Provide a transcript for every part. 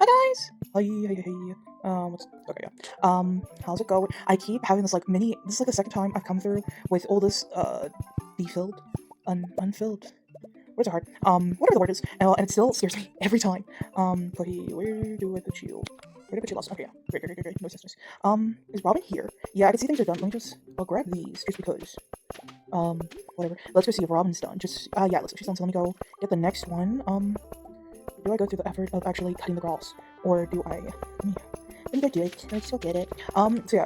Hi guys! Hi. Okay, yeah. How's it going? I keep having this like mini. This is like the second time I've come through with all this defilled, unfilled. Words are hard. Whatever the word is, and it still scares me every time. Cody, where do I put you? Where did I put you last? Okay, yeah. Great. Nice. Is Robin here? Yeah, I can see things are done. Let me just. I'll grab these just because. Whatever. Let's go see if Robin's done. Yeah, looks like she's done. So let me go get the next one. Do I go through the effort of actually cutting the grass, or do I? Let me go do it. Let's go get it.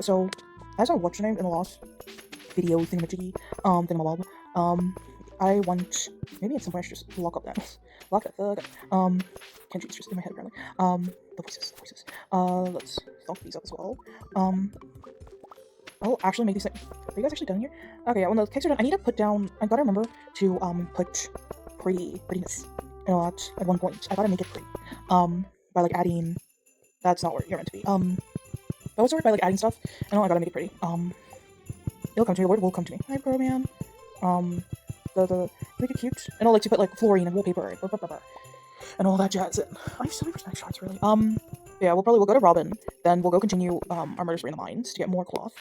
So as I watched your name in the last video thingamajiggy, thingamabob, I want maybe at some point I should just lock up that, lock that thug. Kenji's just in my head apparently. The voices. Let's thump these up as well. I'll actually make these. Are you guys actually done here? Okay, yeah. When the cakes are done, I need to put down. I gotta remember to put prettiness. At one point, I gotta make it pretty. By like adding. That's not where you're meant to be. That was by like adding stuff. I gotta make it pretty. It'll come to me. The word will come to me. Hi, bro, man. The make it cute. And I'll like to put like fluorine and wallpaper and all that jazz. I have so many nice shots, really. Yeah, we'll go to Robin. Then we'll go continue our murder spree in the mines to get more cloth.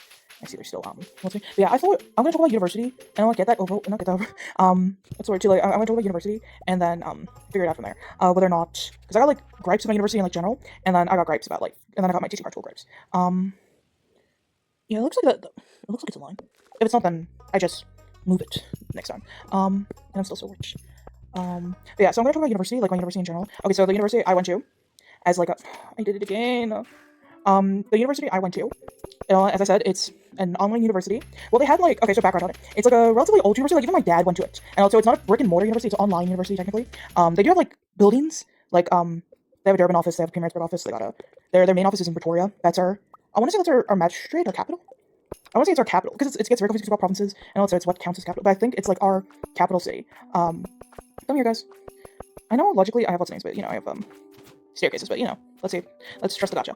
I see there's still what's me. But yeah, I thought I'm gonna talk about university and I'll get that over. Not get that over. That's sort of too late. I'm gonna talk about university and then figure it out from there. Whether or not because I got like gripes with my university in like general, and then I got gripes about like, and then I got my teaching practical gripes. Yeah, it looks like it looks like it's a line. If it's not, then I just move it next time. And I'm still so rich. But yeah, so I'm gonna talk about university, like my university in general. Okay, so the university I went to, as like I did it again. The university I went to, as I said, it's an online university. Well, they had like, okay, so background on it. It's like a relatively old university. Like even my dad went to it, and also it's not a brick and mortar university. It's an online university technically. They do have like buildings, like they have a Durban office, they have a Pimrandsburg office. They got their main office is in Pretoria. I want to say that's our magistrate or capital. I want to say it's our capital because it gets very confusing about provinces, and also it's what counts as capital. But I think it's like our capital city. Come here, guys. I know logically I have lots of names, but I have staircases. But let's see. Let's trust the gotcha.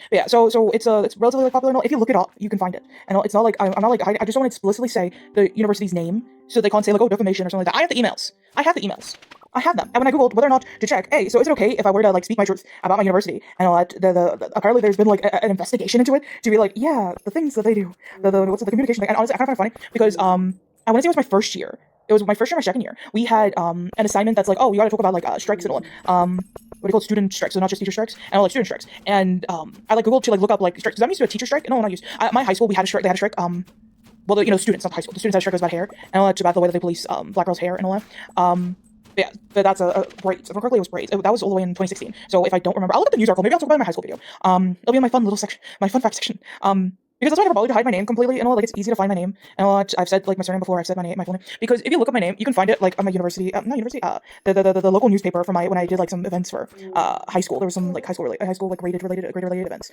But yeah, so it's relatively popular. And if you look it up, you can find it. And it's not like I'm not like I just don't want to explicitly say the university's name, so they can't say like defamation or something like that. I have the emails. I have them. And when I googled whether or not to check, hey, so is it okay if I were to like speak my truth about my university? And apparently there's been like an investigation into it to be like, yeah, the things that they do, the communication thing. And honestly, I kind of find it funny because I want to say it was my first year. It was my first year, my second year. We had an assignment that's like, oh, you got to talk about like strikes and all. What do you call it? Student strikes, so not just teacher strikes, and all like student strikes. And I like googled to like look up like strikes because I'm used to a teacher strike. No, not used. My high school we had a strike. They had a strike. Well, the students, not high school. The students had a strike. It was about hair and all that, about the way that they police black girls' hair and all that. Yeah, but that's a braids. If I correctly, it was braids. That was all the way in 2016. So if I don't remember, I'll look at the news article. Maybe I'll talk about it in my high school video. It'll be in my fun little section, my fun fact section. Because that's why I never bothered to hide my name completely, and all like it's easy to find my name. And I've said like my surname before. I've said my full name because if you look up my name, you can find it like on my university. Not university. The local newspaper for when I did like some events for high school. There was some like high school like grade related events.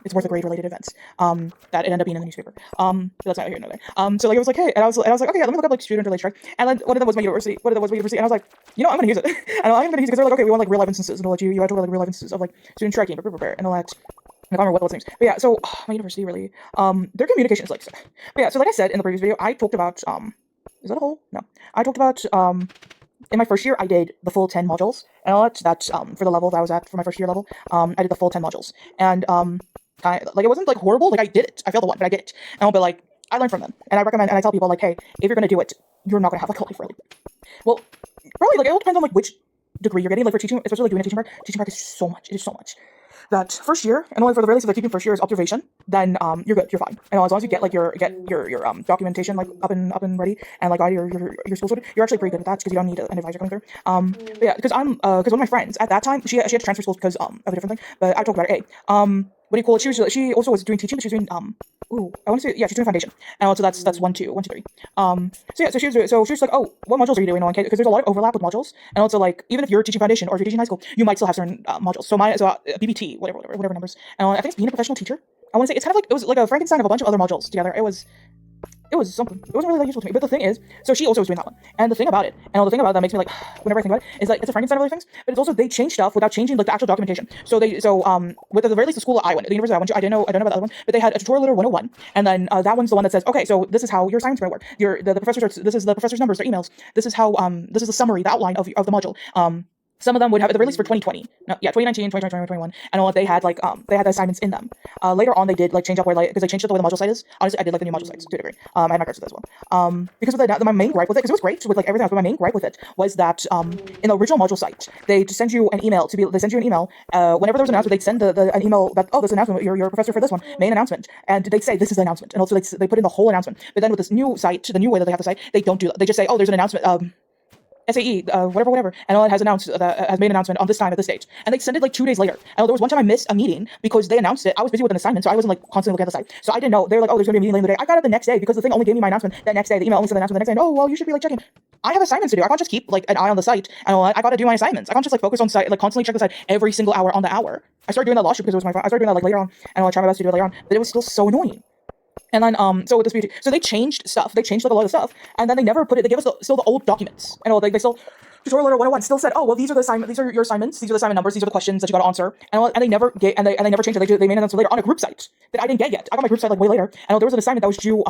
It's worth a grade related events. That it ended up being in the newspaper. But that's not here nor there. So like it was like hey, and I was like okay, yeah, let me look up like student related strike. And then one of them was my university. And I was like, I'm gonna use it. And I'm gonna use it because they're like okay, we want like real life instances, and I'll let you have to like real life instances of like student striking, and all that. I can't remember what those names. But yeah, so my university really, their communication is like, but yeah, so like I said in the previous video, I talked about, is that a hole? No. I talked about, in my first year, I did the full 10 modules, and all that, for the level that I was at for my first year level, I did the full 10 modules, and, like, it wasn't, like, horrible, like, I did it, I failed the one, but I did it, and I'll be like, I learned from them, and I recommend, and I tell people, like, hey, if you're gonna do it, you're not gonna have, like, a life really. Well, probably, like, it all depends on, like, which degree you're getting, like, for teaching, especially, like, doing a teaching practice is so much, it is so much. That first year, and only for the very least, if they're keeping first year as observation, then you're good, you're fine. And as long as you get like your documentation like up and ready, and like all your school sorted, you're actually pretty good at that because you don't need an advisor coming through. But yeah, because one of my friends at that time she had to transfer schools because of a different thing. But I talked about it. Hey, what do you call it? She also was doing teaching, but she was doing I want to say yeah, she's doing foundation, and also that's 1, 2, 1, 2, 3. So she was like, oh, what modules are you doing on? Because there's a lot of overlap with modules, and also like even if you're teaching foundation or if you're teaching high school, you might still have certain modules. So BBT, whatever numbers, and I think it's being a professional teacher. I want to say it's kind of like it was like a Frankenstein of a bunch of other modules together. It was something. It wasn't really that useful to me. But the thing is, so she also was doing that one. And the thing about it, and the thing about that makes me like, whenever I think about it, is like it's a Frankenstein of other things. But it's also they change stuff without changing like the actual documentation. So with at the very least the school that I went, the university I went to, I don't know about the other one, but they had a tutorial letter 101, and then that one's the one that says, okay, so this is how your assignments are going to work. The professors this is the professor's numbers, their emails. This is how this is the summary, the outline of the module. some of them would have the release for 2020. No, yeah, 2019, 2020, 2021, and all they had like they had the assignments in them. Later on, they did like change up where like because they changed up the way the module site is. Honestly, I did like the new module sites to a degree. I had my gripes with it as well. Because of my main gripe with it, because it was great with like everything else, but my main gripe with it was that in the original module site, they send you an email they send you an email whenever there was an announcement, they'd send an email that, oh, there's an announcement, your professor for this one made an announcement, and they say this is the announcement, and also they put in the whole announcement. But then with this new site, the new way that they have the site, they don't do that. They just say, oh, there's an announcement. SAE, whatever, and it has announced has made an announcement on this time at this date, and they sent it like 2 days later. And there was one time I missed a meeting because they announced it. I was busy with an assignment, so I wasn't like constantly looking at the site, so I didn't know. They were like, oh, there's gonna be a meeting later in the day. I got it the next day because the thing only gave me my announcement that next day. The email only said the announcement the next day. And, oh, well, you should be like checking. I have assignments to do. I can't just keep like an eye on the site, and I got to do my assignments. I can't just like focus on site, like constantly check the site every single hour on the hour. I started doing that last year because it was I started doing that like later on, and I'll try my best to do it later on, but it was still so annoying. And then, so with this beauty, so they changed stuff. They changed like a lot of stuff, and then they never put it. They gave us still the old documents, and they still tutorial letter 101 still said, oh well, these are the assignment, these are your assignments, these are the assignment numbers, these are the questions that you got to answer, and they never get, and they never changed it. They made an announcement later on a group site that I didn't get yet. I got my group site like way later, and there was an assignment that was due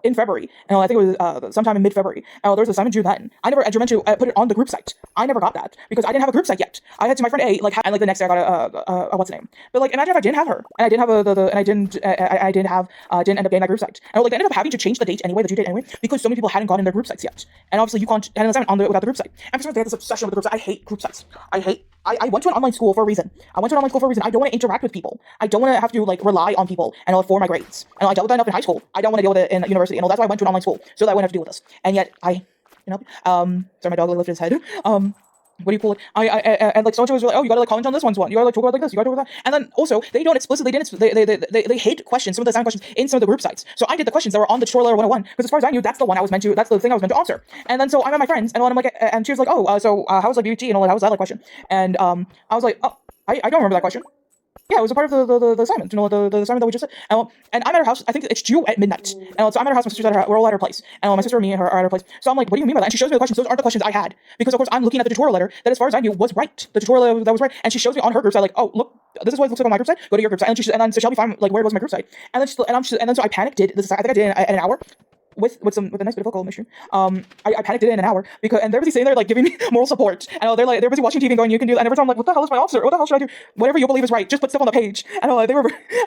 in February, and I think it was sometime in mid-February. There was an assignment due then. I never, as you mentioned, put it on the group site. I never got that because I didn't have a group site yet. I had to my friend A, like, and like the next day I got a what's the name? But like, imagine if I didn't have her, and I didn't have I didn't end up getting that group site, and like they ended up having to change the date anyway, the due date anyway, because so many people hadn't gotten their group sites yet, and obviously you can't have an assignment without the group site. And for some reason they had this obsession with the group site. I hate group sites. I went to an online school for a reason. I don't want to interact with people. I don't want to have to like rely on people and for my grades. And I dealt with that enough in high school. I don't want to deal with it in university. And that's why I went to an online school, so that I wouldn't have to deal with this. And yet sorry, my dog lifted his head. What do you call it? And like so much was like, oh, you gotta like comment on this one's one. You gotta like talk about like this. You gotta talk about that. And then also they don't explicitly they hid questions, some of the assignment questions in some of the group sites. So I did the questions that were on the tutorial 101 because as far as I knew, that's the one I was meant to. That's the thing I was meant to answer. And then so I'm at my friends and I'm like, and she was like, oh, so how's like BUT and all that? How was that like question? And I was like, oh, I don't remember that question. Yeah, it was a part of the assignment, the assignment that we just said. And I'm at her house. I think it's due at midnight. And so I'm at her house. My sister's at her. We're all at her place. And my sister and me and her are at her place. So I'm like, what do you mean by that? And she shows me the questions. Those aren't the questions I had because of course I'm looking at the tutorial letter that, as far as I knew, was right. The tutorial that was right. And she shows me on her group site like, oh look, this is what it looks like on my group site. Go to your group site. And then so she'll be fine like where was my group site. And then so I panicked. Did this? I think I did in an hour. With a nice bit of alcohol mixture. I panicked it in an hour because and they're busy sitting there like giving me moral support. And they're busy watching TV and going, you can do that. And every time I'm like, what the hell is my officer? What the hell should I do? Whatever you believe is right. Just put stuff on the page. And they were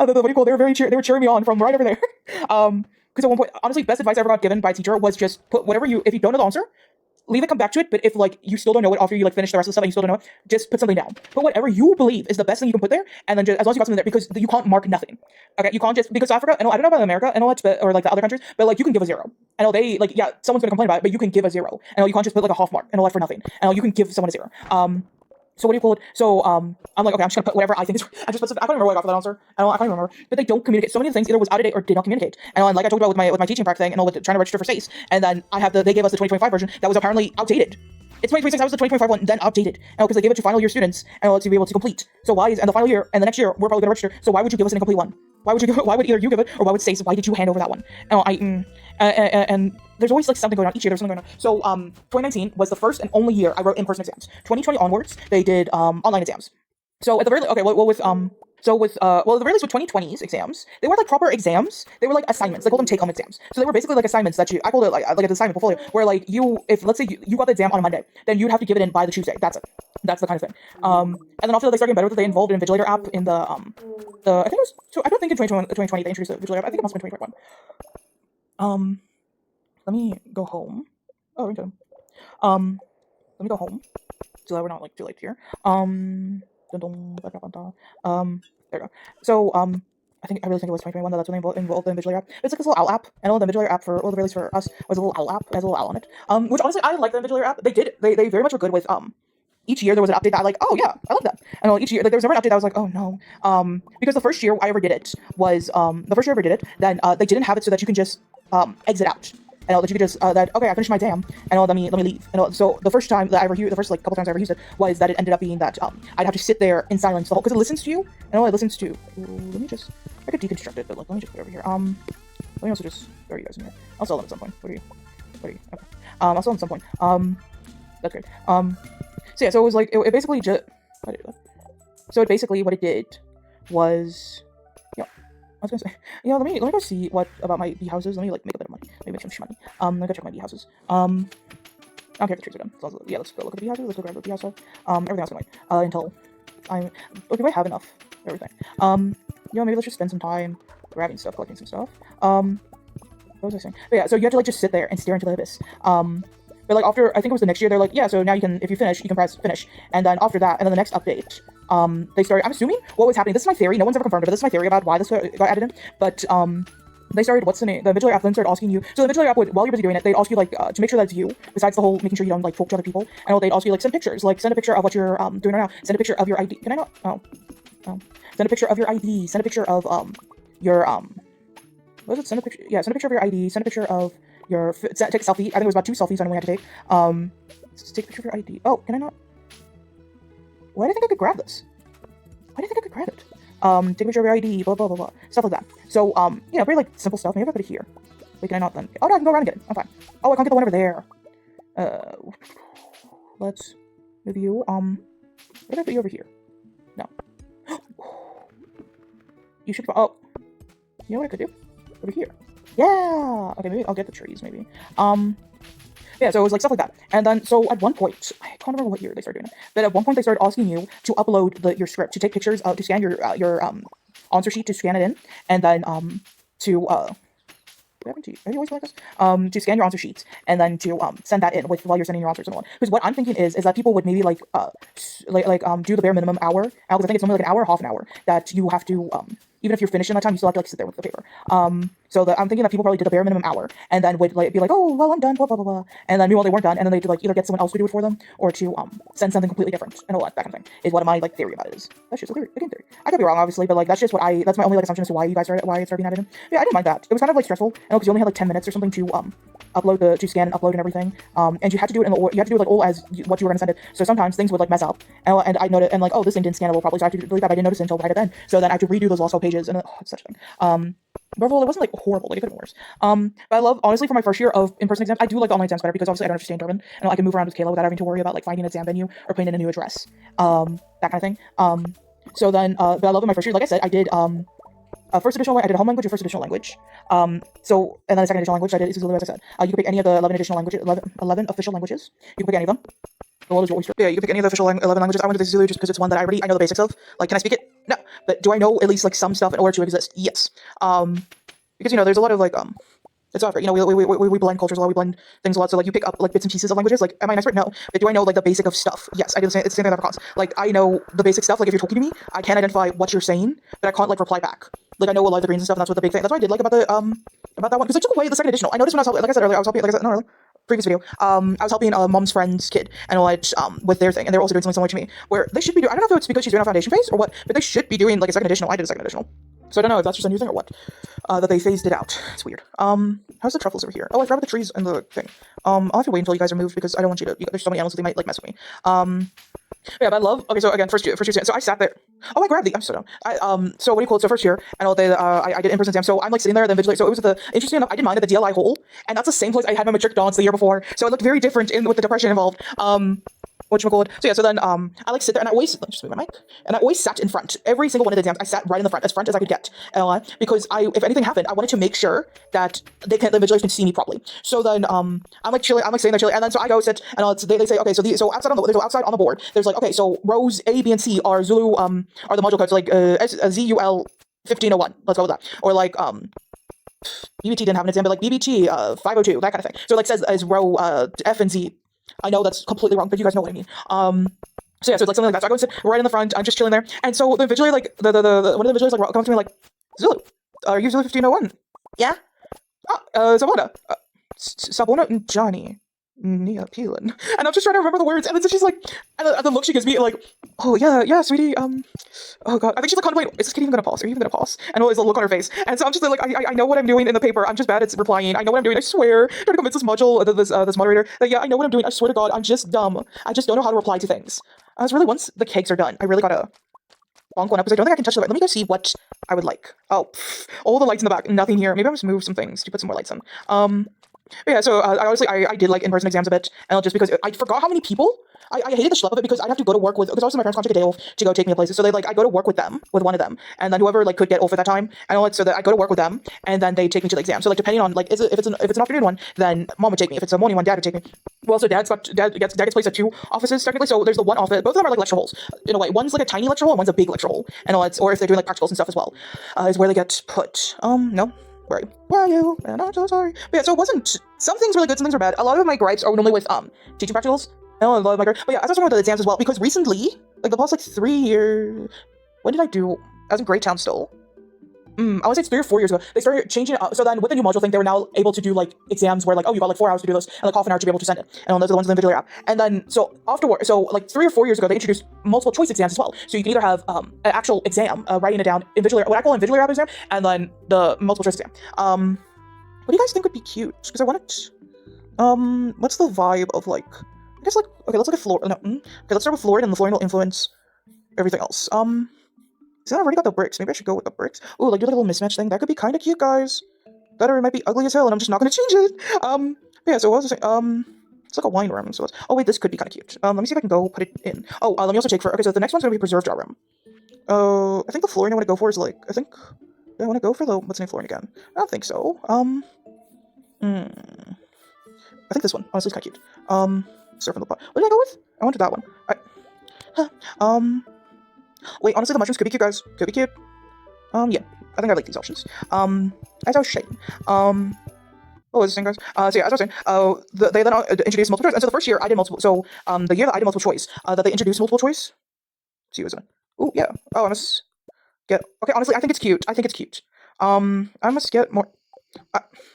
they were very they were cheering me on from right over there. Because at one point, honestly, best advice I ever got given by a teacher was just put whatever if you don't know the answer, leave it, come back to it. But if like you still don't know it after you like finish the rest of the stuff and you still don't know it, just put something down. Put whatever you believe is the best thing you can put there, and then just as long as you got something there, because you can't mark nothing. Okay, you can't just because Africa. I don't know about America and all that, but, or like the other countries, but like you can give a 0. I know they like someone's gonna complain about it, but you can give a 0. And you can't just put like a half mark and all that for nothing. And you can give someone a 0. So what do you call it? So I'm like, okay, I'm just gonna put whatever I think is. I just put something. I can't remember what I got for that answer. I can't remember. But they don't communicate. So many of the things either was out of date or did not communicate. And like I talked about with my teaching practice thing and all with trying to register for SACE. And then they gave us the 2025 version that was apparently outdated. It's 2026. That was the 2025 one, then updated. And because they gave it to final year students and to be able to complete. So why is and the final year and the next year we're probably gonna register. So why would you give us an incomplete one? Why would either you give it or why would SACE? Why did you hand over that one? And there's always like something going on each year. There's something going on. So 2019 was the first and only year I wrote in-person exams. 2020 onwards, they did online exams. So at the very the very least with 2020's exams, they were like proper exams. They were like assignments. They called them take-home exams. So they were basically like assignments that I called it like an assignment portfolio, where like if let's say you got the exam on a Monday, then you'd have to give it in by the Tuesday. That's it. That's the kind of thing. And then after they started getting better with it, they involved an invigilator app in the I think it was. So I don't think in 2020 they introduced the invigilator app. I think it must have been 2021. Let me go home. Oh, okay. Let me go home so that we're not like too late here. There we go. So, I really think it was 2021 that's when they involved the invigilator app. It's like this little owl app, and all the invigilator app for all the release for us was a little owl app. It has a little owl on it. Which honestly, I like the invigilator app. They very much were good with, each year there was an update that I like, oh yeah, I love that. And each year, like there was never an update that I was like, oh no. Because the first year I ever did it was, then they didn't have it so that you can just, exit out. And that you could just okay, I finished my exam, and let me leave. And so the first time that I ever used, the first like couple times I ever used it was that it ended up being that I'd have to sit there in silence the whole because it listens to you, and it listens to. Let me just I could deconstruct it, but like let me just put it over here. Let me also just throw you guys in here. I'll sell them at some point. What are you? Okay. I'll sell them at some point. That's great. So yeah, so it was like it basically just. So it basically what it did was. I was gonna say, let me go see what about my bee houses. Let me like make a bit of money. Maybe make some money. Let me go check my bee houses. I don't care if the trees are done. So yeah, let's go look at the bee houses. Let's go grab the bee house stuff. Everything else can wait. Until okay, I have enough. Everything. Maybe let's just spend some time grabbing stuff, collecting some stuff. What was I saying? But yeah, so you have to like just sit there and stare into the abyss. But like after, I think it was the next year, they're like, yeah, so now you can, if you finish, you can press finish. And then after that, and then the next update, they started, I'm assuming what was happening, this is my theory, no one's ever confirmed it, but this is my theory about why this got added in. But, they started, what's the name, the Vigilary app then started asking you, so the Vigilary app would, while you're busy doing it, they'd ask you, like, to make sure that it's you, besides the whole making sure you don't, like, talk to other people, and they'd ask you, like, send pictures, like, send a picture of what you're, doing right now, send a picture of your ID, can I not, send a picture of your ID, send a picture of, your, what was it, send a picture, yeah, send a picture of your ID, send a picture of your, take a selfie, I think it was about 2 selfies I only had to take, take a picture of your ID, oh, can I not, why do I think I could grab this? Why do you think I could grab it? Take a picture of your ID, blah, blah, blah, blah. Stuff like that. So, very, like, simple stuff. Maybe if I put it here. Wait, can I not then? Oh, no, I can go around and get it. I'm fine. Oh, I can't get the one over there. Let's move you. What if I put you over here? No. You should, oh. You know what I could do? Over here. Yeah! Okay, maybe I'll get the trees, maybe. Yeah, so it was like stuff like that. And then, so at one point, I can't remember what year they started doing it, but at one point they started asking you to upload your script, to take pictures, to scan your answer sheet, to scan it in, and then, what happened to you? Are you always like this? To scan your answer sheets, and then to, send that in while you're sending your answers and all. Because what I'm thinking is that people would maybe, like, do the bare minimum hour, because I think it's only like an hour, half an hour, that you have to, even if you're finished in that time, you still have to, like, sit there with the paper. So I'm thinking that people probably did the bare minimum hour, and then would, like, be like, oh, well, I'm done, blah, blah, blah, blah. And then meanwhile, they weren't done, and then they'd, like, either get someone else to do it for them, or to, send something completely different, and all that kind of thing, is what my, like, theory about it is. That's just a theory, again, theory. I could be wrong, obviously, but, like, that's just what that's my only, like, assumption as to why it started being added in. Yeah, I didn't mind that. It was kind of, like, stressful, because you only had, like, 10 minutes or something to, to scan and upload and everything, and you had to do it you had to do it, like, all as what you were gonna send it, so sometimes things would, like, mess up, and I noticed, and, like, oh, this thing didn't scan properly, so I have to delete that, I didn't notice it until right at the end, so then I have to redo those last 12 pages, and, it's such a thing. But overall, it wasn't, like, horrible, like, it could have been worse. But I love, honestly, for my first year of in-person exams, I do like the online exams better, because obviously I don't have to stay in Durban, and I can move around with Kayla without having to worry about, like, finding an exam venue, or putting in a new address, that kind of thing. So then, but I love in my first year, like I said, I did, first additional, I did home language or first additional language. And then the second additional language I did is Zulu, as I said. You can pick any of the 11 additional languages, 11 official languages. You can pick any of them. The world is your oyster. Yeah, you can pick any of the official 11 languages. I went to the Zulu just because it's one that I know the basics of. Like, can I speak it? No. But do I know at least, like, some stuff in order to exist? Yes. Because, there's a lot of, like, it's not, we blend cultures a lot, we blend things a lot, so, like, you pick up, like, bits and pieces of languages, like, am I an expert? No. But do I know, like, the basic of stuff? Yes, I do the same, it's the same thing with Afrikaans. Like, I know the basic stuff, like, if you're talking to me, I can identify what you're saying, but I can't, like, reply back. Like, I know a lot of the greens and stuff, and that's what the big thing, that's what I did, like, about that one, because I took away the second additional. I noticed when I was helping, like I said earlier, I was helping, like I said, no, previous video, I was helping mom's friend's kid, and like, with their thing, and they were also doing something similar to me, where they should be doing, I don't know if it's because she's doing a foundation phase, or what, but they should be doing, like, a second additional. I did a second additional. So I don't know if that's just a new thing or what, that they phased it out. It's weird. How's the truffles over here? Oh, I forgot about the trees and the thing. I'll have to wait until you guys are moved, because I don't want you to, there's so many animals that they might, like, mess with me. Yeah, but I love, okay, so again, first year, so I sat there, oh, I grabbed the, I'm so dumb, so what do you call it, so first year, and all day, I did in-person exam, so I'm, like, sitting there, then vigilate, so it was interesting enough, I didn't mind at the DLI hole, and that's the same place I had my matric dance the year before, so it looked very different with the depression involved, whatchamacallit. So yeah, so then, I, like, sit there, and I always, let me just move my mic, and I always sat in front, every single one of the exams, I sat right in the front as I could get, because if anything happened, I wanted to make sure that the vigilators can see me properly. So then, I'm, like, chilling, I'm, like, sitting there chilling, and then, so I go sit, and they say, okay, so outside on the board, there's, like, okay, so rows A, B, and C are Zulu, are the module codes, like, ZUL 1501, let's go with that, or, like, BBT didn't have an exam, but, like, BBT, 502, that kind of thing. So, like, says as row, F and Z. I know that's completely wrong, but you guys know what I mean. So yeah, so it's like something like that. So I go and sit right in the front. I'm just chilling there, and so the vigilator, like one of the vigilators, like comes to me like, Zulu, are you Zulu 1501? Yeah. Sabona, Sabona and Johnny. Nia Peelan. And I'm just trying to remember the words, and then she's like, and the look she gives me, like, oh yeah, sweetie, oh god, I think she's like, contemplating, is this kid even gonna pause? Are you even gonna pause? And always a look on her face, and so I'm just like, I know what I'm doing in the paper, I'm just bad at replying, I know what I'm doing, I swear, trying to convince this module, this moderator, that yeah, I know what I'm doing, I swear to god, I'm just dumb, I just don't know how to reply to things. I was really, once the cakes are done, I really gotta bonk one up, because I don't think I can touch the light. Let me go see what I would like. Oh, all the lights in the back, nothing here, maybe I'll just move some things to put some more lights on. But yeah, so I honestly I did like in-person exams a bit, and just because I forgot how many people. I hated the schlep of it because I'd have to go to work with, because also my parents can't take a day off to go take me to places, so they like I go to work with them, with one of them, and then whoever like could get off at that time, and all that, so that I go to work with them, and then they take me to the exam. So like depending on like if it's an afternoon one, then mom would take me. If it's a morning one, dad would take me. Well, so dad gets placed at two offices technically. So there's the one office, both of them are like lecture holes in a way. One's like a tiny lecture hole, and one's a big lecture hole, and all that, or if they're doing like practicals and stuff as well, is where they get put. No. Where are you? Where are you? And I'm so sorry. But yeah, so it wasn't. Some things really good, some things are bad. A lot of my gripes are normally with teaching practicals. A lot of my gripes. But yeah, as I was talking about the exams as well, because recently, like the past like 3 years, when did I do? I was in Greytown still. I want to say it's 3 or 4 years ago. They started changing it up. So then with the new module thing, they were now able to do like exams where like, oh, you got like 4 hours to do this, and like half an hour to be able to send it. And those are the ones in the individual app. And then so afterward, so like 3 or 4 years ago, they introduced multiple choice exams as well. So you can either have an actual exam, writing it down, individual, what I call individual app exam, and then the multiple choice exam. What do you guys think would be cute? Because I wanted, what's the vibe of like, I guess like, okay, let's look at Florida. No, okay, let's start with Florida, and the Florida will influence everything else. See, I already got the bricks. Maybe I should go with the bricks. Ooh, like do like a little mismatch thing. That could be kind of cute, guys. That or it might be ugly as hell, and I'm just not gonna change it. Yeah. So what was I saying? It's like a wine room. So it's, oh wait, this could be kind of cute. Let me see if I can go put it in. Oh, let me also check for. Okay, so the next one's gonna be preserved jar room. I think the flooring I want to go for is like, I think. Do I want to go for the what's the name flooring again? I don't think so. I think this one. Honestly, it's kind of cute. Surf in the pot. What did I go with? I wanted that one. Wait, honestly, the mushrooms could be cute, guys. Could be cute. Yeah. I think I like these options. As I was saying, what was this thing, guys? So yeah, as I was saying, they then introduced multiple choice. And so the first year I did multiple, so, the year that I did multiple choice, that they introduced multiple choice. See, isn't it? Ooh, yeah. Oh, I must get, okay, honestly, I think it's cute. I think it's cute. I must get more,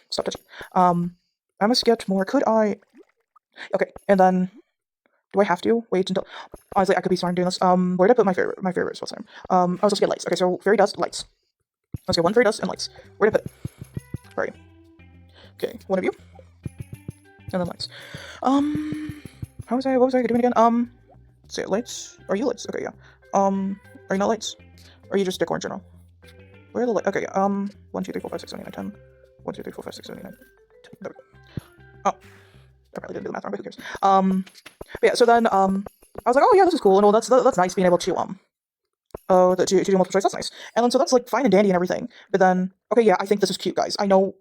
stop touching. I must get more, could I, okay, and then, do I have to wait until, honestly, I could be smart doing this. Where did I put my favorites? What's the name? I was supposed to get lights. Okay, so fairy dust, lights. Let's get one fairy dust and lights. Where did I put it? Where are you? Okay, one of you. And then lights. What was I doing again? Say lights. Are you lights? Okay, yeah. Are you not lights? Or are you just decor in general? Where are the lights? Okay, yeah. 1, 2, 3, 4, 5, 6, 7, 8, 9, 10. 1, 2, 3, 4, 5, 6, 7, 8, 9, 10. There we go. Oh. I probably didn't do the math wrong, but who cares? But yeah, so then, I was like, oh yeah, this is cool, and all that's nice being able to, to do multiple choice, that's nice. And then, so that's, like, fine and dandy and everything. But then, okay, yeah, I think this is cute, guys. I know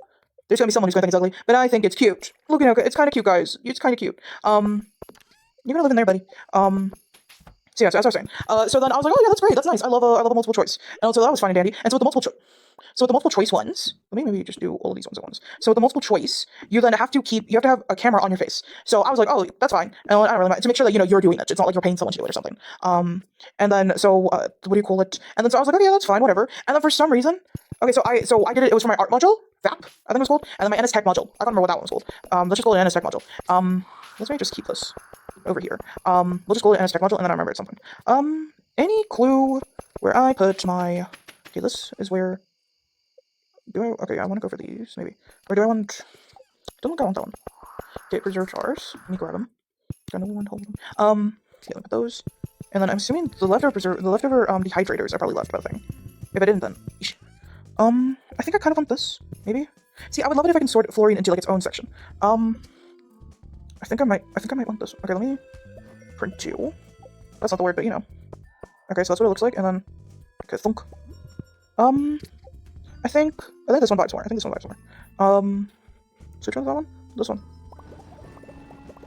there's gonna be someone who's gonna think it's ugly, but I think it's cute. Look at it, it's kind of cute, guys. It's kind of cute. You're gonna live in there, buddy. So yeah, so as I was saying, so then I was like, oh yeah, that's great, that's nice. I love a multiple choice. And so that was fine and dandy. And so with the multiple choice ones, let me maybe just do all of these ones at once. So with the multiple choice, you then have to have a camera on your face. So I was like, oh, that's fine. And I don't really mind, to make sure that, you're doing it. It's not like you're paying someone to do it or something. And then, so, what do you call it? And then, so I was like, okay, yeah, that's fine, whatever. And then for some reason, okay, so I did it, it was for my art module, VAP, I think it was called, and then my NS Tech module. I don't remember what that one was called. Let's just call it NS Tech module. Let's maybe just keep this over here. We'll just call it NS Tech module, and then I remembered something. Any clue where I put my, okay, this is where, okay, I want to go for these, maybe. Or do I want, don't think I want that one. Okay, preserved jars, let me grab them. Got another one, hold them. Yeah, look at those. And then I'm assuming the leftover dehydrators I probably left by the thing. If I didn't, then, eesh. I think I kind of want this, maybe? See, I would love it if I can sort fluorine into, like, its own section. I think I might want this. Okay, let me print two. That's not the word, but, Okay, so that's what it looks like, and then, okay, thunk. I think this one vibes more. So which one's that one? This one.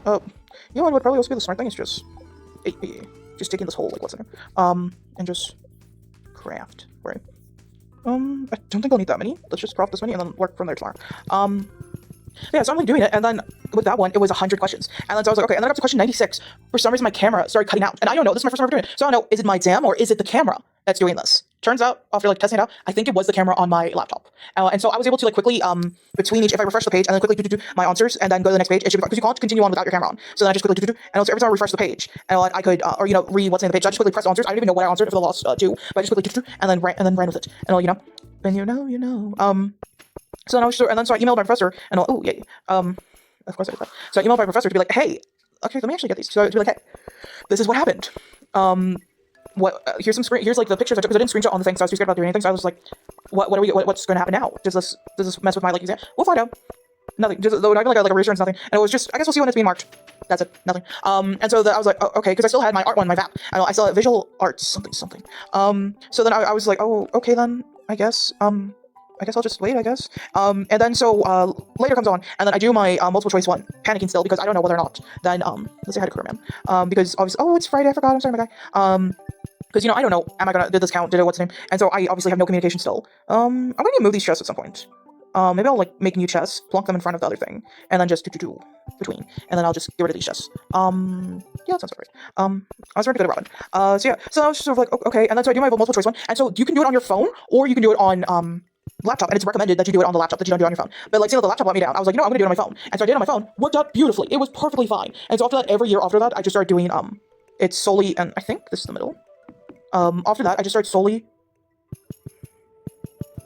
You know what would probably also be the smart thing is just, just taking this whole, like, what's in there, and just craft, right? I don't think I'll need that many. Let's just craft this many and then work from there tomorrow. Yeah, so I'm like doing it, and then with that one, it was 100 questions. And then so I was like, okay, and then I got to question 96. For some reason, my camera started cutting out. And I don't know, this is my first time ever doing it. So I don't know, is it my exam or is it the camera that's doing this? Turns out, after like testing it out, I think it was the camera on my laptop. And so I was able to like quickly, between each, if I refresh the page and then quickly do my answers and then go to the next page, it should be fine. Because you can't continue on without your camera on. So then I just quickly do. And also every time I refresh the page, and I could, read what's in the page, so I just quickly press answers. I don't even know what I answered for the last two, but I just quickly do, and then ran with it. And then so then so I emailed my professor, and oh yay, of course I did that. So I emailed my professor to be like, hey, okay, let me actually get these. So to be like, hey, this is what happened. Here's like the pictures I took, because I didn't screenshot on the thing, so I was too scared about doing anything. So I was like, what's going to happen now? Does this mess with my like exam? We'll find out. Nothing. Just not even like a reassurance, nothing. And it was just, I guess we'll see when it's being marked. That's it. Nothing. And so I was like, oh, okay, because I still had my art one, my VAP. I still had visual arts, something. So then I was like, oh, okay then, I guess. I guess I'll just wait, I guess. And then so later comes on, and then I do my multiple choice one, panicking still because I don't know whether or not. Then let's say hi to Career Man. Because obviously, oh, it's Friday, I forgot. I'm sorry, my guy. Because I don't know, am I gonna did this count? Did it what's the name? And so I obviously have no communication still. I'm gonna need to move these chests at some point. Maybe I'll like make new chests, plonk them in front of the other thing, and then just do between, and then I'll just get rid of these chests. Yeah, that sounds right. I was very good at Robin. So yeah, so I was just sort of like, okay, and then so I do my multiple choice one, and so you can do it on your phone, or you can do it on laptop, and it's recommended that you do it on the laptop, that you don't do it on your phone. But like, the laptop let me down. I was like, I'm gonna do it on my phone, and so I did it on my phone. Worked out beautifully. It was perfectly fine. And so after that, every year after that, I just started doing it's solely, and I think this is the middle. After that, I just started solely.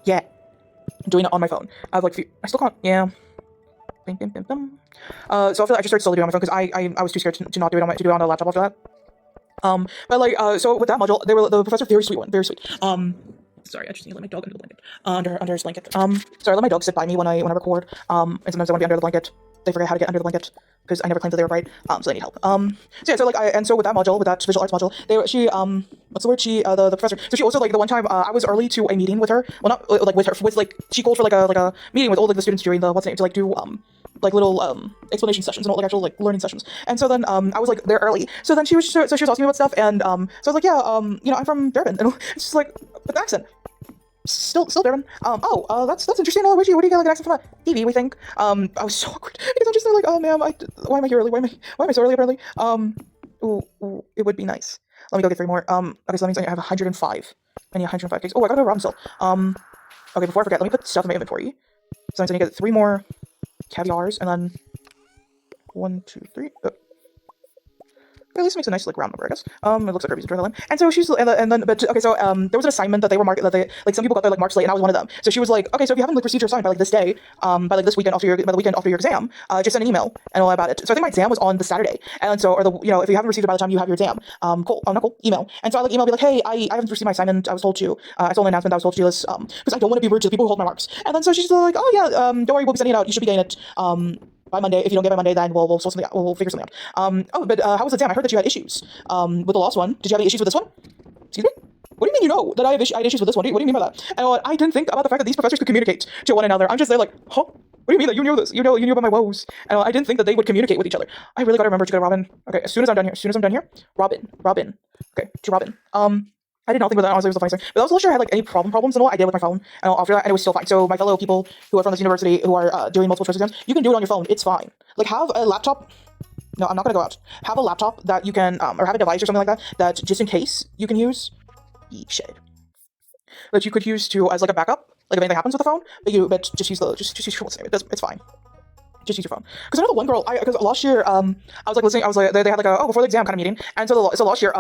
Yeah. Doing it on my phone. I have like I still can't. Yeah. Bing, bing, bing, bing. So after that, I just started slowly doing it on my phone because I was too scared to not do it on to do it on the laptop after that. But like so with that module, the professor, very sweet one, very sweet. Sorry, I just need to let my dog under the blanket. Under his blanket. Sorry, I let my dog sit by me when I record. And sometimes I want to be under the blanket. They forget how to get under the blanket because I never claimed that they were bright. So they need help. So yeah, so like and so with that module, with that visual arts module, what's the word? The professor. So she also like the one time I was early to a meeting with her. Well, not like with her. With like she called for like a meeting with all like the students during the what's the name to like do like little explanation sessions and all like actual like learning sessions. And so then I was like there early. So then she was asking me about stuff, and so I was like, yeah, I'm from Durban, and it's just like with accent. Still Durban. That's interesting. Oh, where do you get like an accent from? TV, we think. I was so awkward because I'm just there like, oh ma'am, why am I here early? Why am I so early apparently? Ooh, it would be nice. Let me go get 3 more. Okay, so that means I have 105. I need 105 cakes. Oh, I got a ramen still. Okay, before I forget, let me put stuff in my inventory. So I need to get 3 more caviars, and then 1, 2, 3. At least it makes a nice like round number, I guess. It looks like Kirby's adrenaline. And so she's and then but okay, so there was an assignment that they were that they like some people got their like marks late, and I was one of them. So she was like, okay, so if you haven't like received your assignment by like this day, by like this weekend by the weekend after your exam, just send an email and all about it. So I think my exam was on the Saturday, and so if you haven't received it by the time you have your exam, cool, not cool, email. And so I like email be like, hey, I haven't received my assignment. I was told to. I saw an announcement that I was told to do this because I don't want to be rude to the people who hold my marks. And then so she's like, oh yeah, don't worry, we'll be sending it out. You should be getting it by Monday. If you don't get it by Monday, then we'll sort something out. We'll figure something out. But how was the exam? I heard that you had issues with the last one. Did you have any issues with this one? Excuse me? What do you mean you know that I had issues with this one? What do you mean by that? And I didn't think about the fact that these professors could communicate to one another. I'm just there like, huh? What do you mean that you knew this? You knew about my woes. And I didn't think that they would communicate with each other. I really gotta remember to go to Robin. Okay, as soon as I'm done here. Robin. Okay, to Robin. I did not think about that. Honestly, it was the funniest thing. But I was not sure I had like any problems and all. I did with my phone, and after that, and it was still fine. So my fellow people who are from this university who are doing multiple choice exams, you can do it on your phone. It's fine. Like have a laptop. No, I'm not gonna go out. Have a laptop that you can, or have a device or something like that just in case you can use. Shade. That you could use to as like a backup, like if anything happens with the phone. But just use just what's the name? It's fine. Just use your phone. Because I know the one girl. Because last year, I was like listening. I was like they had like a before the exam kind of meeting, and so last year,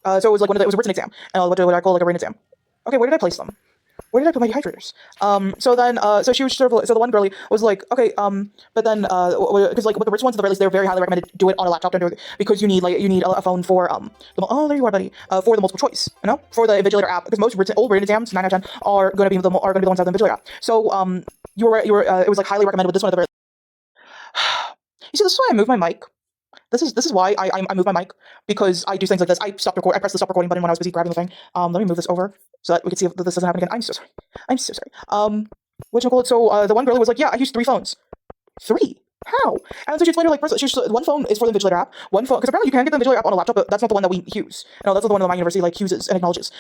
so it was like it was a written exam, and what I call like a written exam. Okay, where did I place them? Where did I put my dehydrators? So then, so she was sort of, so the one girlie was like, okay, but then, because like with the written ones at the very least, they're very highly recommended to do it on a laptop, don't do it because you need a phone for oh there you are, buddy, for the multiple choice, for the invigilator app, because most old written exams 9 out of 10 are going to be the ones out of the invigilator app. So you were it was like highly recommended with this one at the very. You see, this is why I move my mic. This is why I move my mic, because I do things like this. I pressed the stop recording button when I was busy grabbing the thing. Let me move this over so that we can see if this doesn't happen again. I'm so sorry. So the one girl was like, yeah, I use 3 phones. 3? How? And so she explained her like first, one phone is for the invigilator app. One phone, because apparently you can get the invigilator app on a laptop, but that's not the one that we use. No, that's not the one that my university like uses and acknowledges.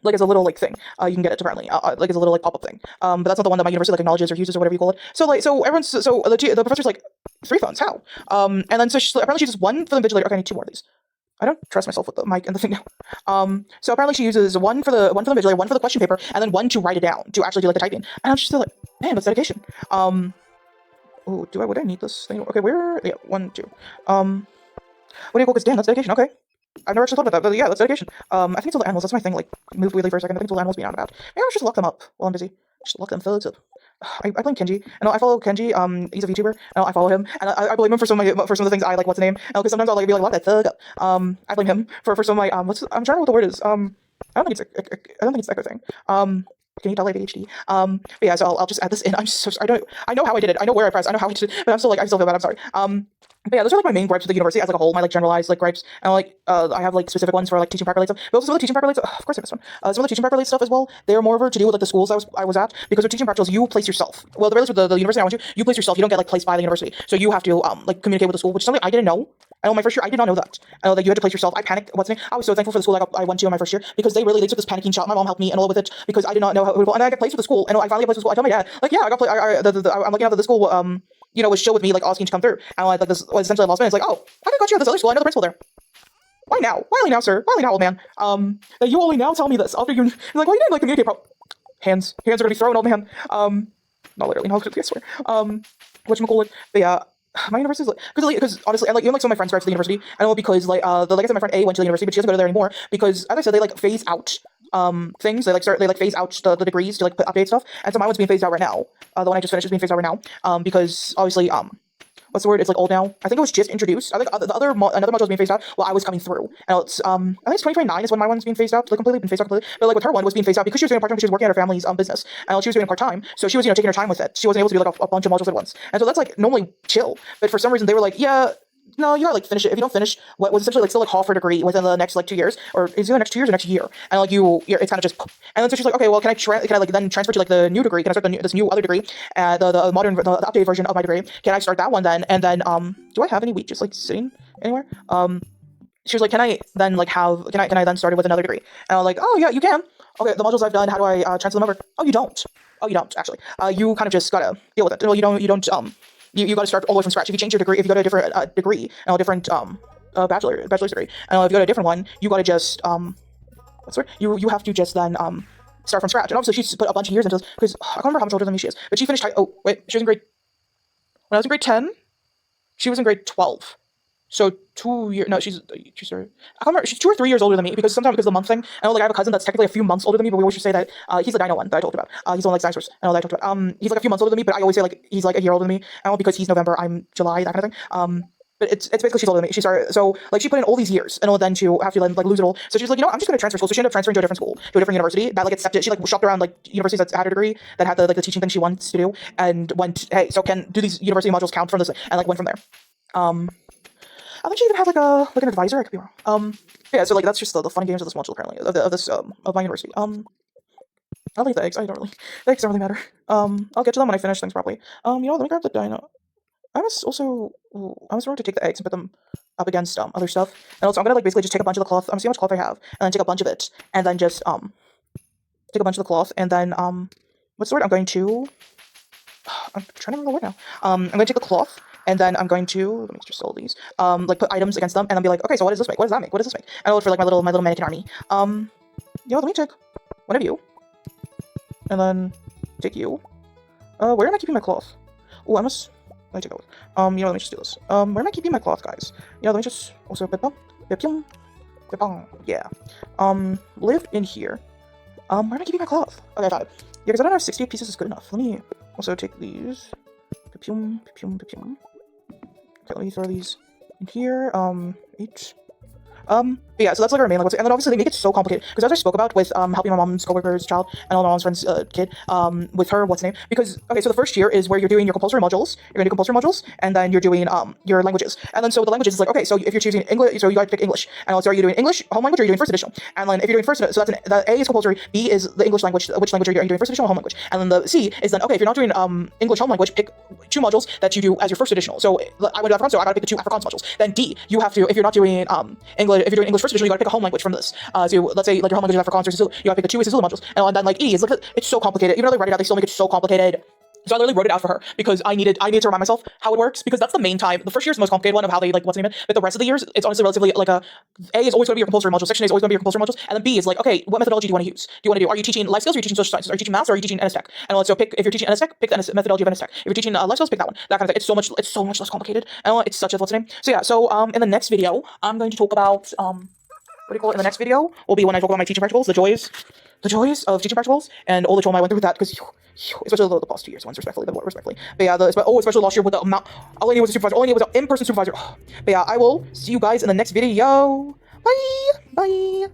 Like as a little like thing, you can get it apparently, like as a little like pop-up thing. But that's not the one that my university like acknowledges or uses or whatever you call it. So the professor's like 3 phones, how? And then so apparently she uses 1 for the invigilator. Okay, I need 2 more of these. I don't trust myself with the mic and the thing now. So apparently she uses 1 for the invigilator, 1 for the question paper, and then 1 to write it down to actually do like the typing. And I'm just still like, man, that's dedication. Oh, would I need this thing? Okay, where? Yeah, 1, 2. What do you call this? Damn, that's dedication. Okay. I've never actually thought about that, but yeah, that's dedication. I think it's all the animals. That's my thing. Like, moved weirdly for a second. I think it's all the animals being out and about. Maybe I should just lock them up while I'm busy. Just lock them thugs up. I blame Kenji. And I follow Kenji. He's a VTuber. And I follow him. And I blame him for some of the things I like. What's the name? Because sometimes I'll like be like, lock that thug up. I blame him for some of my I'm trying to know what the word is. I don't think it's the echo thing. Can you tell ADHD? But yeah, so I'll just add this in. I'm so sorry. I know how I did it. I know where I pressed. I know how I did it, but I'm still like, I still feel bad. I'm sorry. But yeah, those are like my main gripes with the university as like a whole. My like generalized like gripes, and I have like specific ones for like teaching prep related stuff. But also some of the teaching prep related, of course I missed one. Some of the teaching prep related stuff as well. They're more of to do with like the schools I was at, because with teaching practicals you place yourself. Well, the related with the university I went to, you place yourself. You don't get like placed by the university, so you have to like communicate with the school, which is something I didn't know. I know my first year I did not know that. I know that you had to place yourself. I panicked. What's the name? I was so thankful for the school I went to in my first year, because they took this panicking shot. My mom helped me and all with it, because I did not know how it would go. And I got placed with the school, and I finally got placed with the school. I told my dad, like, yeah, I got placed. I'm looking out that the school was chill with me, like asking to come through. And like this was essentially last minute. It's like, oh, I got you at this other school. I know the principal there. Why now? Why only now, sir? Why only now, old man? That you only now tell me this after you like, well, you didn't like communicate. Hands are gonna be thrown, old man. Not literally, no, I swear. Whatchamacallit? But yeah. My university is like, because honestly, and like even like some of my friends go to the university. I know because like I said, my friend A went to the university, but she doesn't go to there anymore because, as I said, they like phase out things. They like phase out the degrees to like update stuff. And so my one's being phased out right now. The one I just finished is being phased out right now. Because obviously what's the word? It's like old now. I think it was just introduced. I think another module was being phased out while I was coming through. And it's I think it's 2029 is when my one's being phased out, like completely been phased out completely. But like with her one was being phased out because she was doing part time, because she was working at her family's business, and she was doing it part time, so she was taking her time with it. She wasn't able to do like a bunch of modules at once, and so that's like normally chill. But for some reason they were like, yeah. No, you gotta like finish it. If you don't finish what was essentially like still like half her degree within the next like 2 years, or is it the next 2 years or next year? And like it's kind of just. And then so she's like, okay, well, can I like then transfer to like the new degree? Can I start this new other degree, the modern the updated version of my degree? Can I start that one then? And then do I have any wheat just like sitting anywhere? She was like, can I then like can I then start it with another degree? And I was like, oh yeah, you can. Okay, the modules I've done, how do I transfer them over? Oh, you don't. Oh, you don't actually. You kind of just gotta deal with it. Well, you don't You got to start all the way from scratch. If you change your degree, if you go to a different degree, and a different bachelor's degree, and if you go to a different one, you got to just what's the word? You have to just then start from scratch. And obviously she's put a bunch of years into this, because I can't remember how much older than me she is, but she finished. Oh wait, she was in grade. When I was in grade 10, she was in grade 12. So 2 years. No, she's I can't remember. She's 2 or 3 years older than me, because sometimes because of the month thing. I know like I have a cousin that's technically a few months older than me, but we always just say that he's the dino one that I told you about. He's the one like dinosaurs. I know that I talked about. He's like a few months older than me, but I always say like he's like a year older than me. I know because he's November, I'm July, that kind of thing. But it's basically she's older than me. She started like she put in all these years, and then to have to like lose it all. So she's like, I'm just gonna transfer school. So she ended up transferring to a different school, to a different university that like accepted. She like shopped around like universities that had her degree, that had the like the teaching thing she wants to do, and went, hey, so do these university modules count from this? And like went from there. I think she even had like an advisor. I could be wrong. Yeah. So like that's just the fun games of this module apparently of my university. I like the eggs. The eggs don't really matter. I'll get to them when I finish things properly. Let me grab the dino. I was going to take the eggs and put them up against other stuff. And also I'm gonna like basically just take a bunch of the cloth. I'm gonna see how much cloth I have, and then take a bunch of it, and then just take a bunch of the cloth, and then what's the word? I'm trying to remember the word now. I'm gonna take the cloth. And then I'm going to, let me just sell these, like put items against them, and then be like, okay, so what does this make? What does that make? What does this make? And I'll look for like my little mannequin army. Let me take one of you. And then take you. Where am I keeping my cloth? Oh, let me take oath. Let me just do this. Where am I keeping my cloth, guys? Let me just also yeah. Live in here. Where am I keeping my cloth? Okay, 5. Yeah, because I don't know if 68 pieces is good enough. Let me also take these. Okay, let me throw these in here. 8. But yeah, so that's like our main like, and then obviously they make it so complicated, because as I spoke about with helping my mom's coworker's child and all my mom's friend's kid, with her what's the name, because okay, so the first year is where you're doing your compulsory modules, and then you're doing your languages, and then so with the languages is like, okay, so if you're choosing English, so you gotta pick English, and also are you doing English home language, or are you doing first edition? And then if you're doing first, so that's the A is compulsory, B is the English language, which language are you doing, first edition or home language, and then the C is then, okay, if you're not doing English home language, pick 2 modules that you do as your first additional. So I went to Afrikaans, so I gotta pick the 2 Afrikaans modules. Then D, you have to, if you're not doing English, if you're doing English first edition, you gotta pick a home language from this. So let's say like your home language is Afrikaans or Sicilian, you gotta pick the 2 Sicilian modules. And then like E is like, it's so complicated. Even though they write it out, they still make it so complicated. So I literally wrote it out for her, because I needed to remind myself how it works, because that's the main time. The first year is the most complicated one of how they like what's the name, but the rest of the years it's honestly relatively like A is always going to be your compulsory module, section A is always going to be your compulsory modules, and then B is like, okay, what methodology do you want to use? Are you teaching life skills, or are you teaching social sciences? Are you teaching maths, or are you teaching NS Tech? And so pick, if you're teaching NS Tech, pick the methodology of NS Tech. If you're teaching life skills, pick that one. That kind of thing. It's so much less complicated. And it's such a what's the name. So yeah, so in the next video I'm going to talk about what do you call it? In the next video will be when I talk about my teaching practicals, the joys of teaching practicals, and all the trauma I went through with that, because especially the past 2 years ones, respectfully. But yeah, especially last year with the amount, all I needed was a supervisor, all I needed was an in-person supervisor. But yeah, I will see you guys in the next video. Bye!